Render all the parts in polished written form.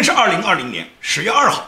天是2020年10月2号，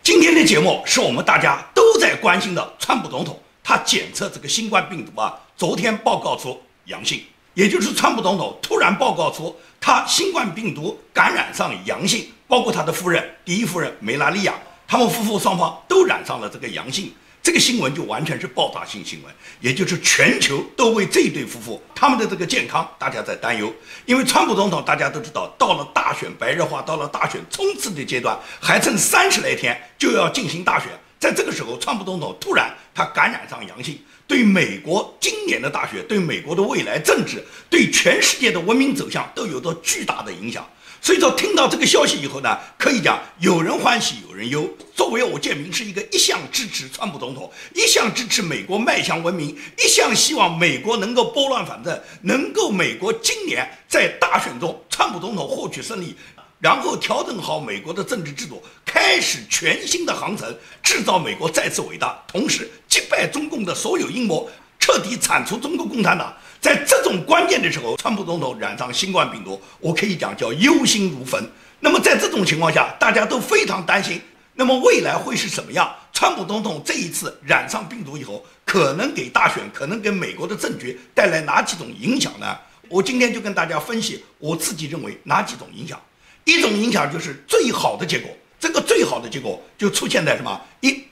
今天的节目是我们大家都在关心的川普总统，他检测这个新冠病毒昨天报告出阳性，也就是川普总统突然报告出他新冠病毒感染上阳性，包括他的夫人第一夫人梅拉利亚，他们夫妇双方都染上了这个阳性。这个新闻就完全是爆炸性新闻，也就是全球都为这一对夫妇他们的这个健康大家在担忧。因为川普总统大家都知道，到了大选白热化，到了大选冲刺的阶段，还剩30来天就要进行大选。在这个时候，川普总统突然他感染上阳性，对美国今年的大选，对美国的未来政治，对全世界的文明走向都有着巨大的影响。所以说，听到这个消息以后呢，可以讲有人欢喜有人忧。作为我建明是一个一向支持川普总统，一向支持美国迈向文明，一向希望美国能够拨乱反正，能够美国今年在大选中川普总统获取胜利，然后调整好美国的政治制度，开始全新的航程，制造美国再次伟大，同时击败中共的所有阴谋，彻底铲除中国共产党。在这种关键的时候，川普总统染上新冠病毒，我可以讲叫忧心如焚。那么在这种情况下，大家都非常担心，那么未来会是什么样？川普总统这一次染上病毒以后，可能给大选，可能给美国的政局带来哪几种影响呢？我今天就跟大家分析我自己认为哪几种影响。一种影响就是最好的结果，这个最好的结果就出现在什么？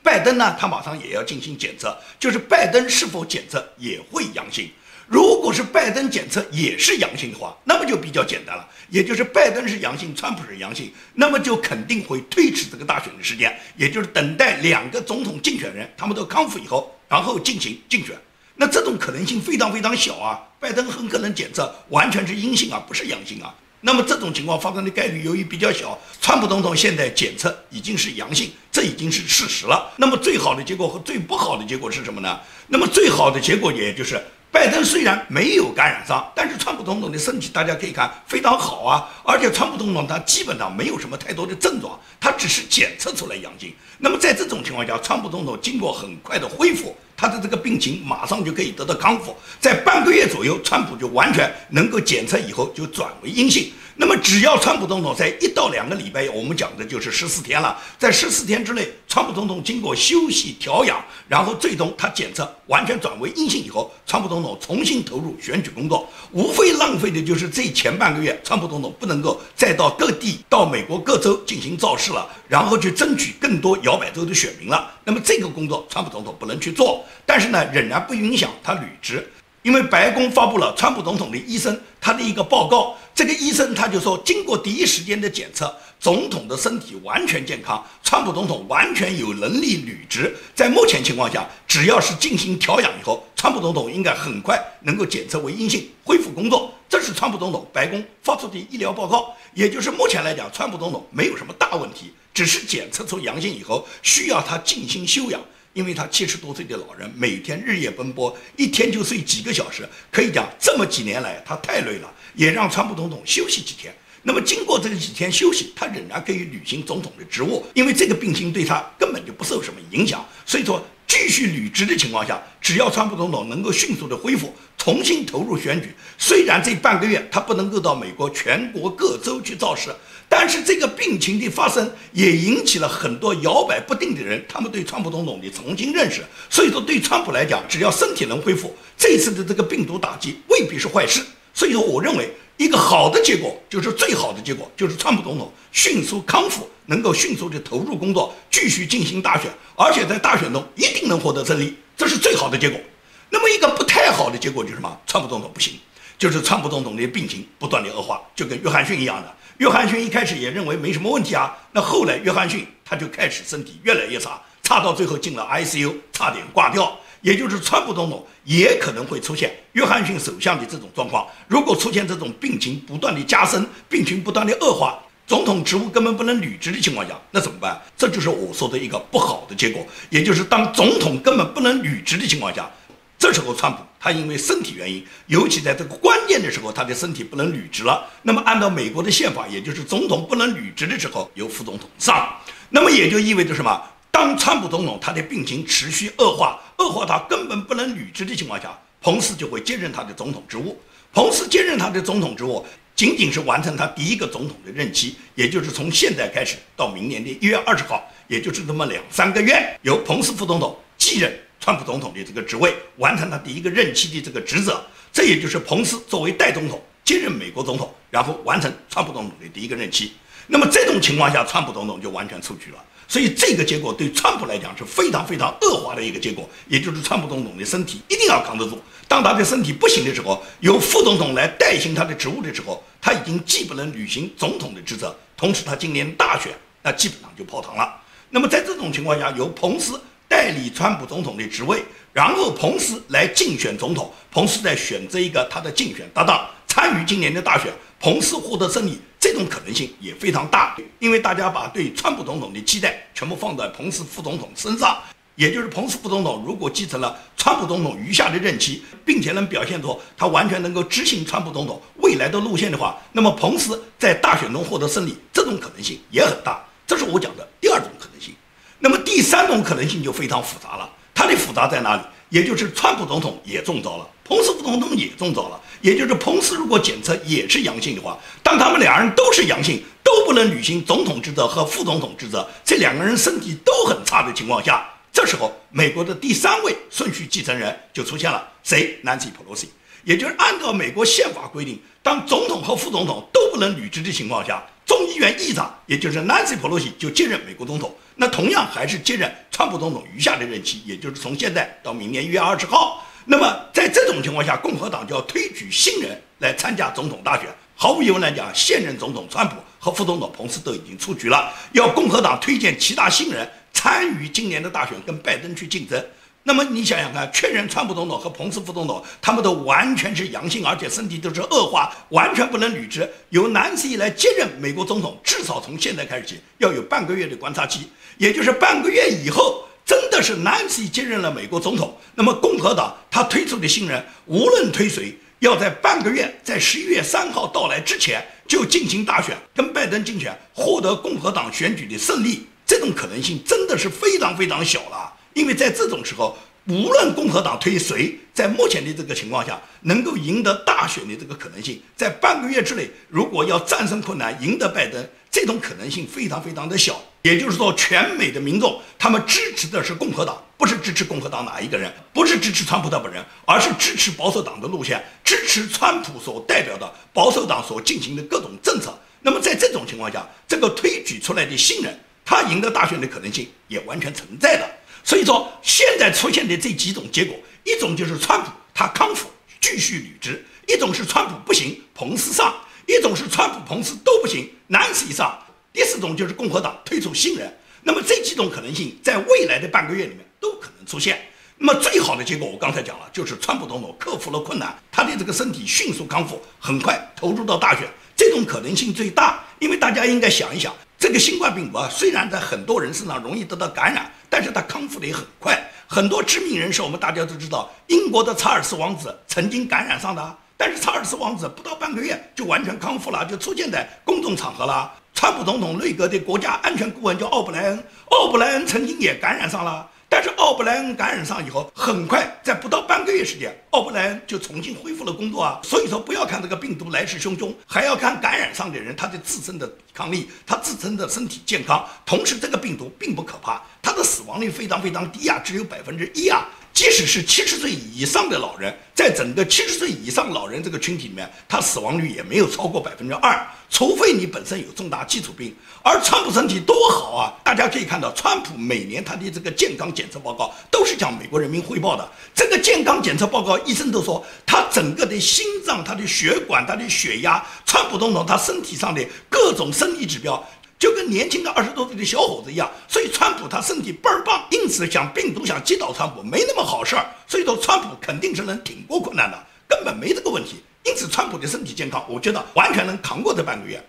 拜登呢，他马上也要进行检测，就是拜登是否检测也会阳性。如果是拜登检测也是阳性的话，那么就比较简单了，也就是拜登是阳性，川普是阳性，那么就肯定会推迟这个大选的时间，也就是等待两个总统竞选人他们都康复以后，然后进行竞选。那这种可能性非常非常小啊，拜登很可能检测完全是阴性不是阳性啊。那么这种情况发生的概率由于比较小，川普总统现在检测已经是阳性，这已经是事实了。那么最好的结果和最不好的结果是什么呢？那么最好的结果也就是拜登虽然没有感染上，但是川普总统的身体大家可以看非常好啊，而且川普总统他基本上没有什么太多的症状，他只是检测出来阳性。那么在这种情况下，川普总统经过很快的恢复，他的这个病情马上就可以得到康复，在半个月左右，川普就完全能够检测以后就转为阴性。那么只要川普总统在1到2个礼拜，我们讲的就是14天了，在14天之内，川普总统经过休息调养，然后最终他检测完全转为阴性以后，川普总统重新投入选举工作，无非浪费的就是这前半个月，川普总统不能够再到各地到美国各州进行造势了，然后去争取更多摇摆州的选民了。那么这个工作川普总统不能去做，但是呢，仍然不影响他履职。因为白宫发布了川普总统的医生他的一个报告，这个医生他就说，经过第一时间的检测，总统的身体完全健康，川普总统完全有能力履职。在目前情况下，只要是进行调养以后，川普总统应该很快能够检测为阴性，恢复工作。这是川普总统白宫发出的医疗报告，也就是目前来讲，川普总统没有什么大问题，只是检测出阳性以后，需要他进行休养。因为他70多岁的老人，每天日夜奔波，一天就睡几个小时，可以讲这么几年来他太累了，也让川普总统休息几天。那么经过这几天休息，他仍然可以履行总统的职务，因为这个病情对他根本就不受什么影响。所以说，继续履职的情况下，只要川普总统能够迅速的恢复，重新投入选举，虽然这半个月他不能够到美国全国各州去造势，但是这个病情的发生也引起了很多摇摆不定的人，他们对川普总统的重新认识。所以说，对川普来讲，只要身体能恢复，这次的这个病毒打击未必是坏事。所以说，我认为一个好的结果，就是最好的结果，就是川普总统迅速康复，能够迅速的投入工作，继续进行大选，而且在大选中一定能获得胜利，这是最好的结果。那么一个不太好的结果就是什么？川普总统不行，就是川普总统的病情不断的恶化，就跟约翰逊一样的。约翰逊一开始也认为没什么问题啊，那后来约翰逊他就开始身体越来越差，差到最后进了 ICU， 差点挂掉。也就是川普总统也可能会出现约翰逊首相的这种状况。如果出现这种病情不断的加深，病情不断的恶化，总统职务根本不能履职的情况下，那怎么办？这就是我说的一个不好的结果。也就是当总统根本不能履职的情况下，这时候川普他因为身体原因，尤其在这个关键的时候，他的身体不能履职了。那么按照美国的宪法，也就是总统不能履职的时候，由副总统上。那么也就意味着什么？当川普总统他的病情持续恶化到根本不能履职的情况下，彭斯就会接任他的总统职务。彭斯接任他的总统职务，仅仅是完成他第一个总统的任期，也就是从现在开始到明年的1月20号，也就是这么2-3个月，由彭斯副总统继任川普总统的这个职位，完成他第一个任期的这个职责。这也就是彭斯作为代总统接任美国总统，然后完成川普总统的第一个任期。那么这种情况下，川普总统就完全出局了。所以这个结果对川普来讲是非常非常恶化的一个结果，也就是川普总统的身体一定要扛得住。当他的身体不行的时候，由副总统来代行他的职务的时候，他已经既不能履行总统的职责，同时他今年大选那基本上就泡汤了。那么在这种情况下，由彭斯代理川普总统的职位，然后彭斯来竞选总统，彭斯再选择一个他的竞选搭档参与今年的大选，彭斯获得胜利，这种可能性也非常大。因为大家把对川普总统的期待全部放在彭斯副总统身上，也就是彭斯副总统如果继承了川普总统余下的任期，并且能表现出他完全能够执行川普总统未来的路线的话，那么彭斯在大选中获得胜利，这种可能性也很大。这是我讲的第二种可能性。那么第三种可能性就非常复杂了，它的复杂在哪里？也就是川普总统也中招了，彭斯副总统也中招了，也就是彭斯如果检测也是阳性的话，当他们两人都是阳性，都不能履行总统职责和副总统职责，这两个人身体都很差的情况下，这时候美国的第3位顺序继承人就出现了，谁？ Nancy Pelosi。也就是按照美国宪法规定，当总统和副总统都不能履职的情况下，众议院议长也就是 Nancy Pelosi 就接任美国总统，那同样还是接任川普总统余下的任期，也就是从现在到明年1月20号。那么在这种情况下，共和党就要推举新人来参加总统大选。毫无疑问来讲，现任总统川普和副总统彭斯都已经出局了，要共和党推荐其他新人参与今年的大选，跟拜登去竞争。那么你想想看，确认川普总统和彭斯副总统他们都完全是阳性，而且身体都是恶化，完全不能履职，由南希来接任美国总统，至少从现在开始起要有半个月的观察期，也就是半个月以后真的是南希接任了美国总统，那么共和党他推出的新人无论推谁，要在半个月，在11月3号到来之前就进行大选，跟拜登竞选，获得共和党选举的胜利，这种可能性真的是非常非常小了。因为在这种时候，无论共和党推谁，在目前的这个情况下，能够赢得大选的这个可能性，在半个月之内，如果要战胜困难，赢得拜登，这种可能性非常非常的小。也就是说，全美的民众他们支持的是共和党，不是支持共和党哪一个人，不是支持川普的本人，而是支持保守党的路线，支持川普所代表的保守党所进行的各种政策。那么在这种情况下，这个推举出来的新人，他赢得大选的可能性也完全存在的。所以说，现在出现的这几种结果，一种就是川普他康复继续履职，一种是川普不行，彭斯上，一种是川普彭斯都不行，南希上，第4种就是共和党推出新人。那么这几种可能性在未来的半个月里面都可能出现。那么最好的结果我刚才讲了，就是川普总统克服了困难，他的这个身体迅速康复，很快投入到大选，这种可能性最大。因为大家应该想一想，这个新冠病毒啊，虽然在很多人身上容易得到感染，但是它康复的也很快。很多知名人士，我们大家都知道，英国的查尔斯王子曾经感染上的，但是查尔斯王子不到半个月就完全康复了，就出现在公众场合了。川普总统内阁的国家安全顾问叫奥布莱恩，奥布莱恩曾经也感染上了，但是奥布莱恩感染上以后，很快在不到半个月时间，奥布莱恩就重新恢复了工作啊。所以说，不要看这个病毒来势汹汹，还要看感染上的人他的自身的抵抗力，他自身的身体健康。同时，这个病毒并不可怕，它的死亡率非常非常低啊，只有1%啊。即使是70岁以上的老人，在整个70岁以上老人这个群体里面，他死亡率也没有超过2%，除非你本身有重大基础病。而川普身体多好啊！大家可以看到，川普每年他的这个健康检测报告都是向美国人民汇报的。这个健康检测报告，医生都说他整个的心脏、他的血管、他的血压，川普总统他身体上的各种生理指标，就跟年轻的20多岁的小伙子一样，所以川普他身体倍儿棒，因此想病毒想击倒川普没那么好事儿，所以说川普肯定是能挺过困难的，根本没这个问题。因此川普的身体健康，我觉得完全能扛过这半个月。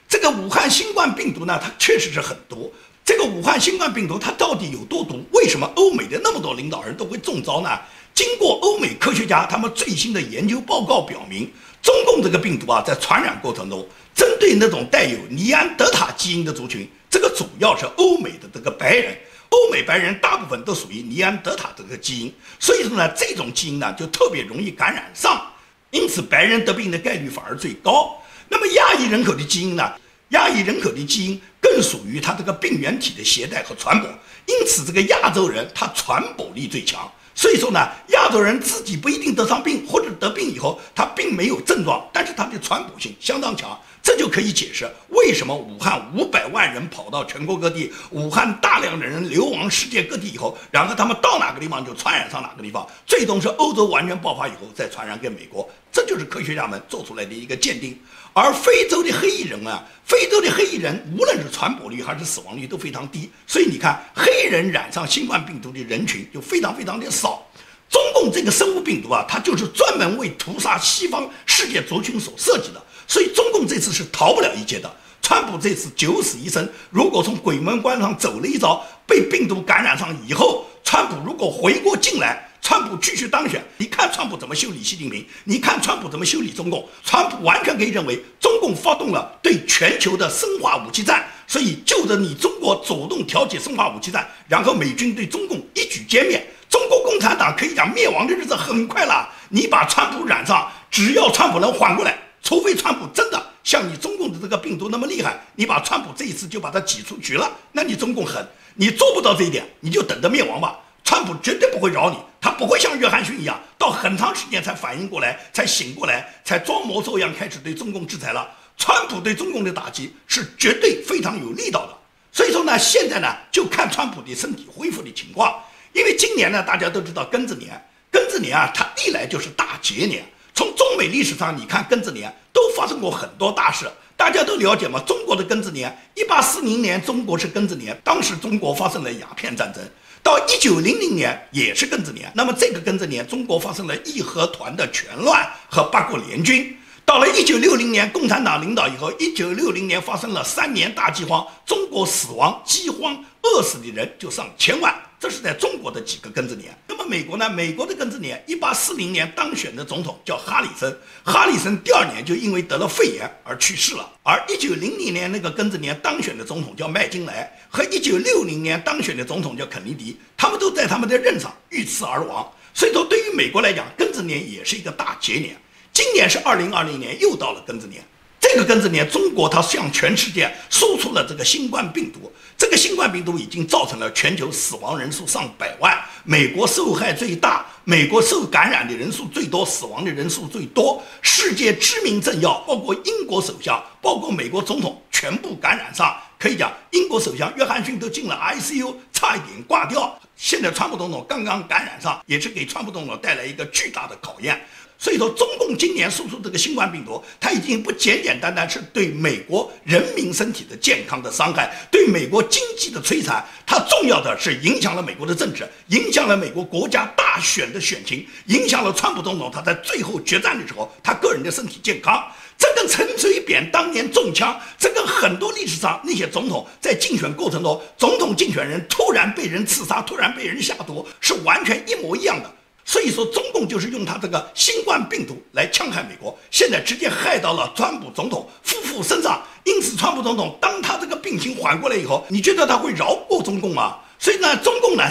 这个武汉新冠病毒呢，它确实是很毒。这个武汉新冠病毒它到底有多毒？为什么欧美的那么多领导人都会中招呢？经过欧美科学家他们最新的研究报告表明，中共这个病毒啊，在传染过程中，针对那种带有尼安德塔基因的族群，这个主要是欧美的这个白人，欧美白人大部分都属于尼安德塔这个基因，所以说呢，这种基因呢就特别容易感染上，因此白人得病的概率反而最高。那么亚裔人口的基因呢？亚裔人口的基因更属于它这个病原体的携带和传播，因此这个亚洲人他传播力最强。所以说呢，亚洲人自己不一定得上病，或者得病以后他并没有症状，但是他的传播性相当强。这就可以解释为什么武汉500万人跑到全国各地，武汉大量的人流亡世界各地以后，然后他们到哪个地方就传染上哪个地方，最终是欧洲完全爆发以后再传染给美国。这就是科学家们做出来的一个鉴定。而非洲的黑裔人啊，非洲的黑裔人无论是传播率还是死亡率都非常低，所以你看黑人染上新冠病毒的人群就非常的少。中共这个生物病毒啊，它就是专门为屠杀西方世界族群所设计的，所以中共这次是逃不了一劫的。川普这次九死一生，如果从鬼门关上走了一遭，被病毒感染上以后，川普如果回过劲来，川普继续当选，你看川普怎么修理习近平，你看川普怎么修理中共。川普完全可以认为中共发动了对全球的生化武器战，所以就着你中国主动挑起生化武器战，然后美军对中共一举歼灭，中国共产党可以讲灭亡的日子很快了。你把川普染上，只要川普能缓过来，除非川普真的像你中共的这个病毒那么厉害，你把川普这一次就把他挤出局了，那你中共狠，你做不到这一点，你就等着灭亡吧。川普绝对不会饶你，他不会像约翰逊一样，到很长时间才反应过来，才醒过来，才装模作样开始对中共制裁了。川普对中共的打击是绝对非常有力道的。所以说呢，现在呢就看川普的身体恢复的情况。因为今年呢，大家都知道庚子年，庚子年啊，它历来就是大节年。从中美历史上，你看庚子年都发生过很多大事，大家都了解嘛。中国的庚子年，1840年中国是庚子年，当时中国发生了鸦片战争。到1900年也是庚子年，那么这个庚子年，中国发生了义和团的拳乱和八国联军。到了1960年，共产党领导以后，1960年发生了3年大饥荒，中国死亡、饥荒、饿死的人就上千万。这是在中国的几个庚子年。那么美国呢？美国的庚子年，1840年当选的总统叫哈里森，哈里森第2年就因为得了肺炎而去世了。而1900年那个庚子年当选的总统叫麦金莱，和1960年当选的总统叫肯尼迪，他们都在他们的任上遇刺而亡。所以说，对于美国来讲，庚子年也是一个大节年。今年是2020年，又到了庚子年。这个庚子年，中国它向全世界输出了这个新冠病毒。这个新冠病毒已经造成了全球死亡人数上百万，美国受害最大，美国受感染的人数最多，死亡的人数最多。世界知名政要，包括英国首相，包括美国总统，全部感染上。可以讲，英国首相约翰逊都进了 ICU， 差一点挂掉。现在川普总统刚刚感染上，也是给川普总统带来一个巨大的考验。所以说，中共今年输出这个新冠病毒，它已经不简简单单是对美国人民身体的健康的伤害，对美国经济的摧残，它重要的是影响了美国的政治，影响了美国国家大选的选情，影响了川普总统他在最后决战的时候他个人的身体健康。这跟陈水扁当年中枪，这跟很多历史上那些总统在竞选过程中，总统竞选人突然被人刺杀，突然被人下毒，是完全一模一样的。所以说，中共就是用他这个新冠病毒来戕害美国，现在直接害到了川普总统夫妇身上。因此，川普总统当他这个病情缓过来以后，你觉得他会饶过中共吗？所以呢，中共呢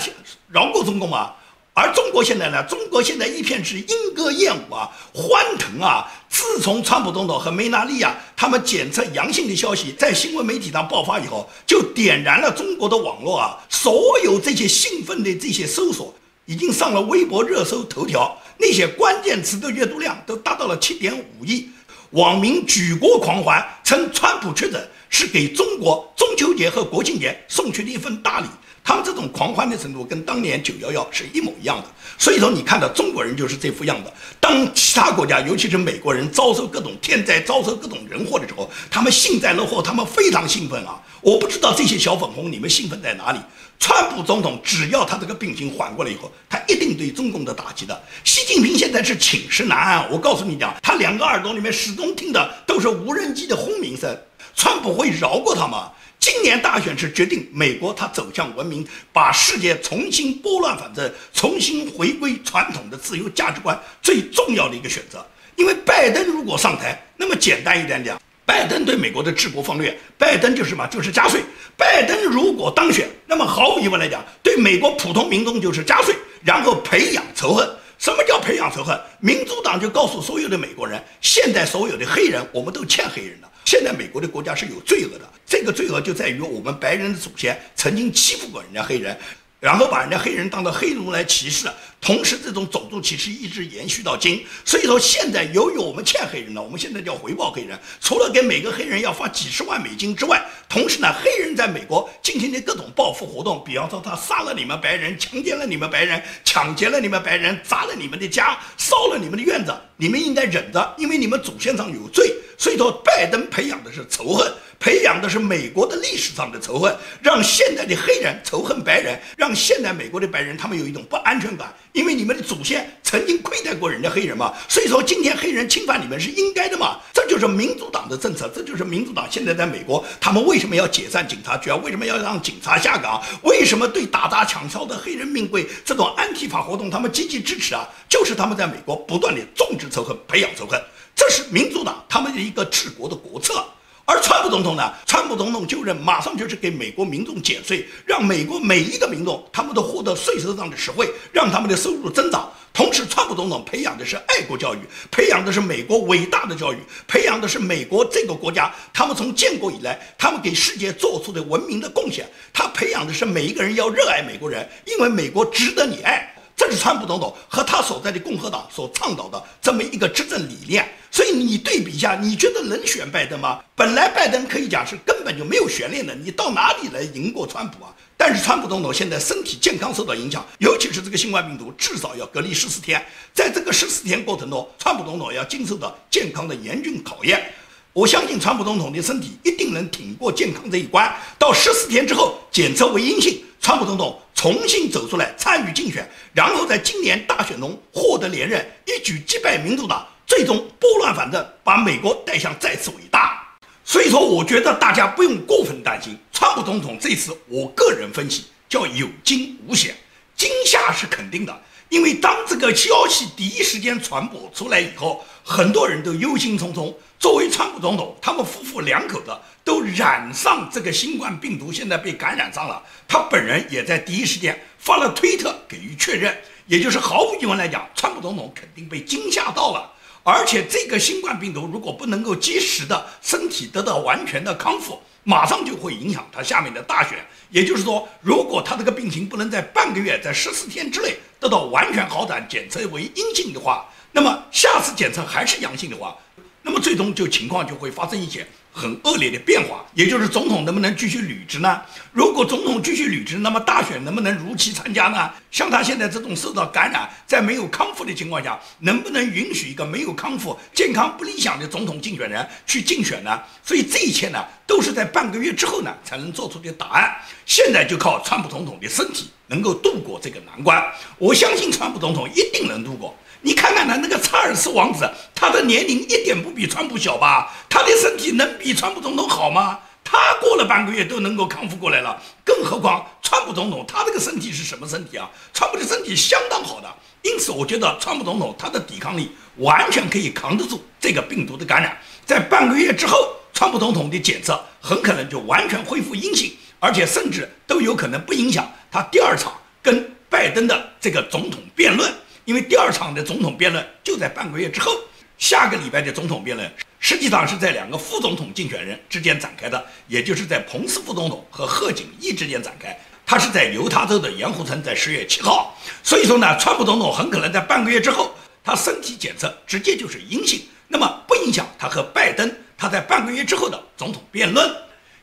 饶过中共吗？而中国现在呢，中国现在一片是莺歌燕舞啊，欢腾啊！自从川普总统和梅纳利亚他们检测阳性的消息在新闻媒体上爆发以后，就点燃了中国的网络啊，所有这些兴奋的这些搜索。已经上了微博热搜头条，那些关键词的阅读量都达到了7.5亿，网民举国狂欢，称川普确诊是给中国中秋节和国庆节送去的一份大礼。他们这种狂欢的程度跟当年911是一模一样的。所以说，你看到中国人就是这副样子。当其他国家，尤其是美国人遭受各种天灾、遭受各种人祸的时候，他们幸灾乐祸，他们非常兴奋啊！我不知道这些小粉红你们兴奋在哪里？川普总统只要他这个病情缓过来以后，他一定对中共的打击的。习近平现在是寝食难安，我告诉你讲，他2个耳朵里面始终听的都是无人机的轰鸣声。川普会饶过他吗？今年大选是决定美国它走向文明，把世界重新拨乱反正，重新回归传统的自由价值观最重要的一个选择。因为拜登如果上台，那么简单一点讲，拜登对美国的治国方略，拜登就是什么？就是加税。拜登如果当选，那么毫无疑问来讲，对美国普通民众就是加税，然后培养仇恨。什么叫培养仇恨？民主党就告诉所有的美国人，现在所有的黑人我们都欠黑人的。现在美国的国家是有罪恶的，这个罪恶就在于我们白人的祖先曾经欺负过人家黑人，然后把人家黑人当到黑奴来歧视，同时这种种族歧视一直延续到今。所以说现在由于我们欠黑人呢，我们现在就要回报黑人，除了给每个黑人要发几十万美金之外，同时呢，黑人在美国进行的各种报复活动，比方说他杀了你们白人，强奸了你们白人，抢劫了你们白人，砸了你们的家，烧了你们的院子，你们应该忍着，因为你们祖先上有罪。所以说拜登培养的是仇恨，培养的是美国的历史上的仇恨，让现在的黑人仇恨白人，让现在美国的白人他们有一种不安全感，因为你们的祖先曾经亏待过人家黑人嘛，所以说今天黑人侵犯你们是应该的嘛。这就是民主党的政策，这就是民主党现在在美国他们为什么要解散警察局啊，为什么要让警察下岗，为什么对打砸抢烧的黑人命贵这种安提法活动他们积极支持啊，就是他们在美国不断的种植仇恨，培养仇恨，这是民主党他们的一个治国的国策。而川普总统呢？川普总统就任马上就是给美国民众减税，让美国每一个民众他们都获得税收上的实惠，让他们的收入增长。同时，川普总统培养的是爱国教育，培养的是美国伟大的教育，培养的是美国这个国家他们从建国以来他们给世界做出的文明的贡献。他培养的是每一个人要热爱美国人，因为美国值得你爱。这是川普总统和他所在的共和党所倡导的这么一个执政理念。所以你对比一下，你觉得能选拜登吗？本来拜登可以讲是根本就没有悬念的，你到哪里来赢过川普啊？但是川普总统现在身体健康受到影响，尤其是这个新冠病毒至少要隔离14天，在这个14天过程中，川普总统要经受到健康的严峻考验。我相信川普总统的身体一定能挺过健康这一关，到14天之后检测为阴性，川普总统重新走出来参与竞选，然后在今年大选中获得连任，一举击败民主党，最终拨乱反正，把美国带向再次伟大。所以说我觉得大家不用过分担心，川普总统这次我个人分析叫有惊无险，惊吓是肯定的，因为当这个消息第一时间传播出来以后，很多人都忧心忡忡。作为川普总统，他们夫妇两口子都染上这个新冠病毒，现在被感染上了。他本人也在第一时间发了推特给予确认，也就是毫无疑问来讲，川普总统肯定被惊吓到了。而且这个新冠病毒如果不能够及时的身体得到完全的康复，马上就会影响他下面的大选。也就是说，如果他这个病情不能在半个月，在14天之内得到完全好转，检测为阴性的话，那么下次检测还是阳性的话，那么最终情况就会发生一些很恶劣的变化，也就是总统能不能继续履职呢？如果总统继续履职，那么大选能不能如期参加呢？像他现在这种受到感染，在没有康复的情况下，能不能允许一个没有康复、健康不理想的总统竞选人去竞选呢？所以这一切呢，都是在半个月之后呢才能做出的答案。现在就靠川普总统的身体能够度过这个难关，我相信川普总统一定能度过。你看看那个查尔斯王子，他的年龄一点不比川普小吧？他的身体能比川普总统好吗？他过了半个月都能够康复过来了，更何况川普总统他这个身体是什么身体啊？川普的身体相当好的，因此我觉得川普总统他的抵抗力完全可以扛得住这个病毒的感染。在半个月之后，川普总统的检测很可能就完全恢复阴性，而且甚至都有可能不影响他第二场跟拜登的这个总统辩论。因为第二场的总统辩论就在半个月之后，下个礼拜的总统辩论实际上是在两个副总统竞选人之间展开的，也就是在彭斯副总统和贺锦丽之间展开。他是在犹他州的盐湖城，在10月7号。所以说呢，川普总统很可能在半个月之后，他身体检测直接就是阴性，那么不影响他和拜登他在半个月之后的总统辩论。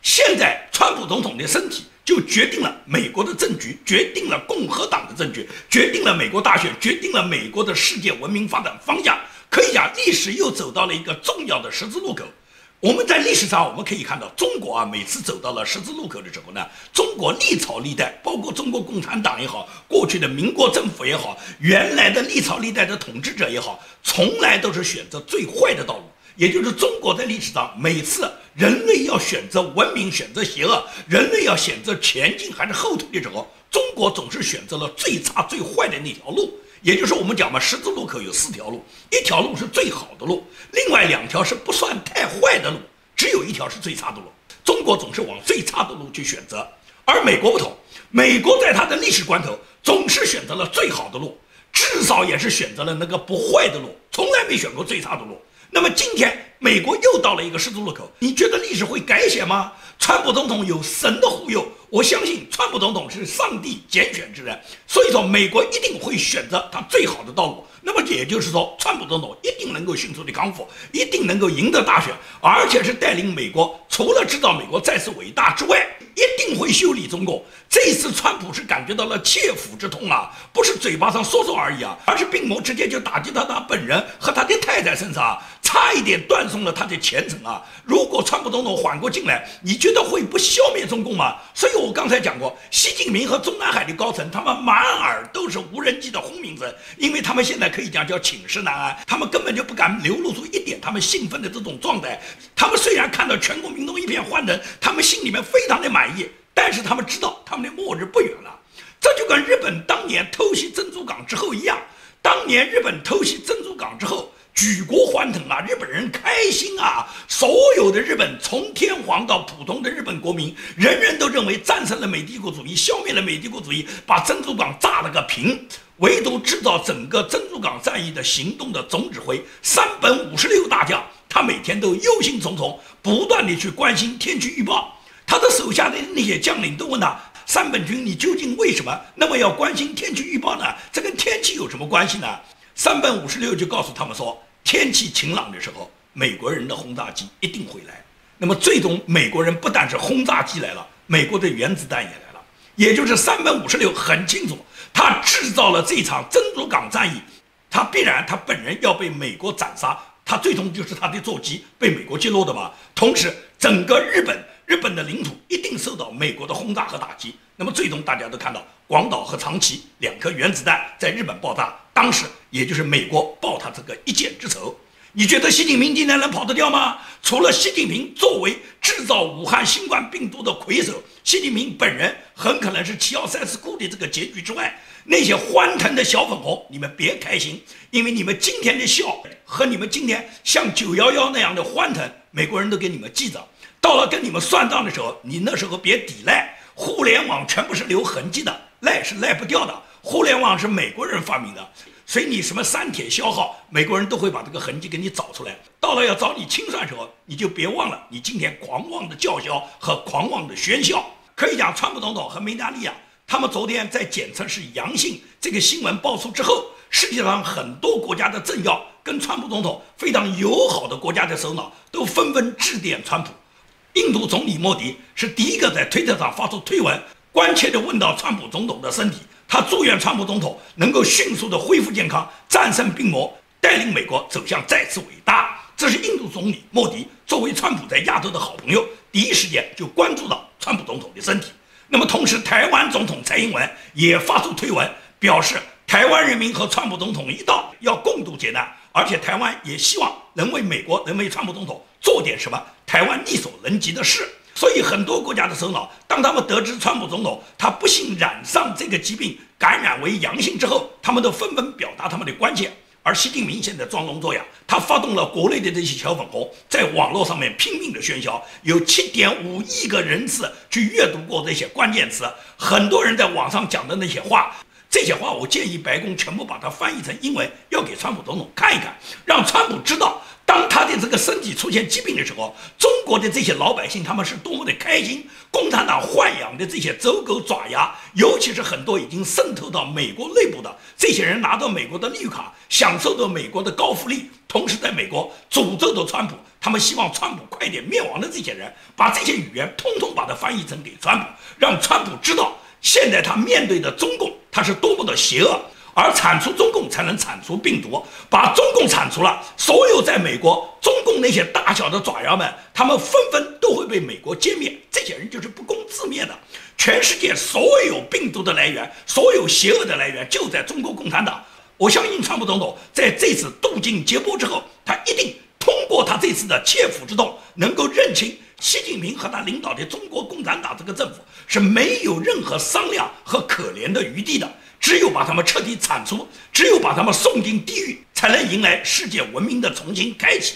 现在川普总统的身体就决定了美国的政局，决定了共和党的政局，决定了美国大选，决定了美国的世界文明发展方向。可以讲，历史又走到了一个重要的十字路口。我们在历史上我们可以看到，中国啊，每次走到了十字路口的时候呢，中国历朝历代，包括中国共产党也好，过去的民国政府也好，原来的历朝历代的统治者也好，从来都是选择最坏的道路。也就是中国在历史上每次人类要选择文明，选择邪恶，人类要选择前进还是后退的时候，中国总是选择了最差最坏的那条路。也就是我们讲嘛，十字路口有4条路，一条路是最好的路，另外2条是不算太坏的路，只有1条是最差的路。中国总是往最差的路去选择，而美国不同，美国在它的历史关头总是选择了最好的路。只至少也是选择了那个不坏的路，从来没选过最差的路。那么今天美国又到了一个十字路口，你觉得历史会改写吗？川普总统有神的护佑，我相信川普总统是上帝拣选之人，所以说美国一定会选择他最好的道路。那么也就是说，川普总统一定能够迅速的康复，一定能够赢得大选，而且是带领美国，除了制造美国再次伟大之外，一定会修理中共。这一次川普是感觉到了切肤之痛啊，不是嘴巴上说说而已啊，而是病魔直接就打击到他本人和他的太太身上啊，差一点断送了他的前程啊！如果川普总统缓过劲来，你觉得会不消灭中共吗？所以我刚才讲过，习近平和中南海的高层，他们满耳都是无人机的轰鸣声，因为他们现在可以讲叫寝食难安，他们根本就不敢流露出一点他们兴奋的这种状态。他们虽然看到全国民众一片欢腾，他们心里面非常的满意，但是他们知道他们的末日不远了。这就跟日本当年偷袭珍珠港之后一样，当年日本偷袭珍珠港之后，举国欢腾啊，日本人开心啊，所有的日本从天皇到普通的日本国民，人人都认为战胜了美帝国主义，消灭了美帝国主义，把珍珠港炸了个平。唯独制造整个珍珠港战役的行动的总指挥山本56大将，他每天都忧心忡忡，不断地去关心天气预报。他的手下的那些将领都问他，山本君，你究竟为什么那么要关心天气预报呢？这跟天气有什么关系呢？山本56就告诉他们说，天气晴朗的时候，美国人的轰炸机一定会来。那么最终美国人不但是轰炸机来了，美国的原子弹也来了。也就是山本56很清楚，他制造了这场珍珠港战役，他必然他本人要被美国斩杀，他最终就是他的座机被美国击落的嘛。同时整个日本的领土一定受到美国的轰炸和打击。那么最终大家都看到广岛和长崎2颗原子弹在日本爆炸，当时也就是美国报他这个一箭之仇。你觉得习近平今天能跑得掉吗？除了习近平作为制造武汉新冠病毒的魁首，习近平本人很可能是7要3次库的这个结局之外，那些欢腾的小粉红，你们别开心，因为你们今天的笑和你们今天像911那样的欢腾，美国人都给你们记着。到了跟你们算账的时候，你那时候别抵赖，互联网全部是留痕迹的，赖是赖不掉的。互联网是美国人发明的，所以你什么删帖消耗，美国人都会把这个痕迹给你找出来。到了要找你清算的时候，你就别忘了你今天狂妄的叫嚣和狂妄的喧嚣。可以讲，川普总统和梅达利亚他们昨天在检测是阳性这个新闻爆出之后，世界上很多国家的政要跟川普总统非常友好的国家的首脑都纷纷致电川普。印度总理莫迪是第一个在推特上发出推文，关切地问到川普总统的身体，他祝愿川普总统能够迅速地恢复健康，战胜病魔，带领美国走向再次伟大。这是印度总理莫迪作为川普在亚洲的好朋友，第一时间就关注到川普总统的身体。那么同时，台湾总统蔡英文也发出推文，表示台湾人民和川普总统一道，要共度劫难，而且台湾也希望能为美国，能为川普总统做点什么台湾力所能及的事。所以很多国家的首脑，当他们得知川普总统他不幸染上这个疾病，感染为阳性之后，他们都纷纷表达他们的关切。而习近平现在装聋作哑，他发动了国内的这些小粉红，在网络上面拼命的喧嚣，有7.5亿个人次去阅读过这些关键词，很多人在网上讲的那些话，这些话我建议白宫全部把它翻译成英文，要给川普总统看一看，让川普知道，当他的这个身体出现疾病的时候，中国的这些老百姓他们是多么的开心。共产党豢养的这些走狗爪牙，尤其是很多已经渗透到美国内部的这些人，拿到美国的绿卡，享受到美国的高福利，同时在美国诅咒着川普，他们希望川普快点灭亡的这些人，把这些语言通通把它翻译成给川普，让川普知道现在他面对的中共他是多么的邪恶，而铲除中共才能铲除病毒，把中共铲除了，所有在美国中共那些大小的爪牙们，他们纷纷都会被美国歼灭，这些人就是不攻自灭的。全世界所有病毒的来源，所有邪恶的来源就在中国共产党。我相信川普总统在这次渡尽劫波之后，他一定通过他这次的切肤之痛，能够认清习近平和他领导的中国共产党这个政府是没有任何商量和可怜的余地的，只有把他们彻底铲除，只有把他们送进地狱，才能迎来世界文明的重新开启。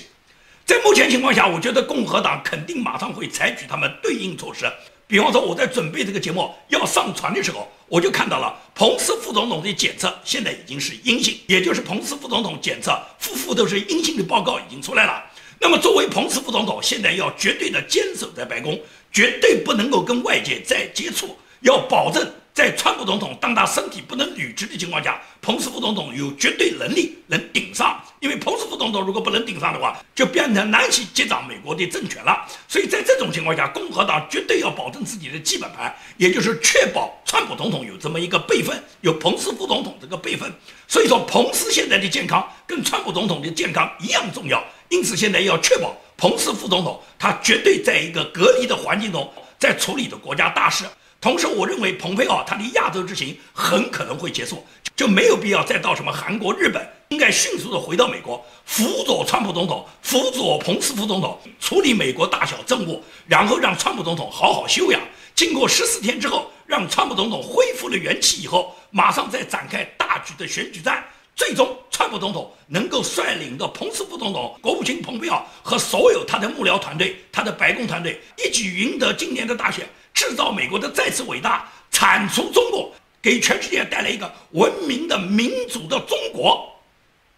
在目前情况下，我觉得共和党肯定马上会采取他们对应措施，比方说我在准备这个节目要上传的时候，我就看到了彭斯副总统的检测现在已经是阴性，也就是彭斯副总统检测夫都是阴性的报告已经出来了。那么作为彭斯副总统，现在要绝对的坚守在白宫，绝对不能够跟外界再接触，要保证在川普总统当他身体不能履职的情况下，彭斯副总统有绝对能力能顶上。因为彭斯副总统如果不能顶上的话，就变成南希接掌美国的政权了。所以在这种情况下，共和党绝对要保证自己的基本盘，也就是确保川普总统有这么一个辈分，有彭斯副总统这个辈分。所以说，彭斯现在的健康跟川普总统的健康一样重要。因此，现在要确保彭斯副总统他绝对在一个隔离的环境中在处理的国家大事。同时，我认为蓬佩奥他的亚洲之行很可能会结束，就没有必要再到什么韩国、日本，应该迅速的回到美国，辅佐川普总统，辅佐彭斯副总统处理美国大小政务，然后让川普总统好好休养。经过14天之后，让川普总统恢复了元气以后，马上再展开大局的选举战。最终，川普总统能够率领的彭斯副总统、国务卿蓬佩奥和所有他的幕僚团队、他的白宫团队一举赢得今年的大选，制造美国的再次伟大，铲除中国，给全世界带来一个文明的民主的中国。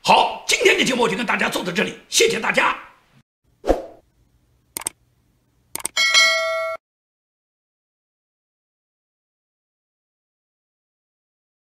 好，今天的节目就跟大家做到这里，谢谢大家。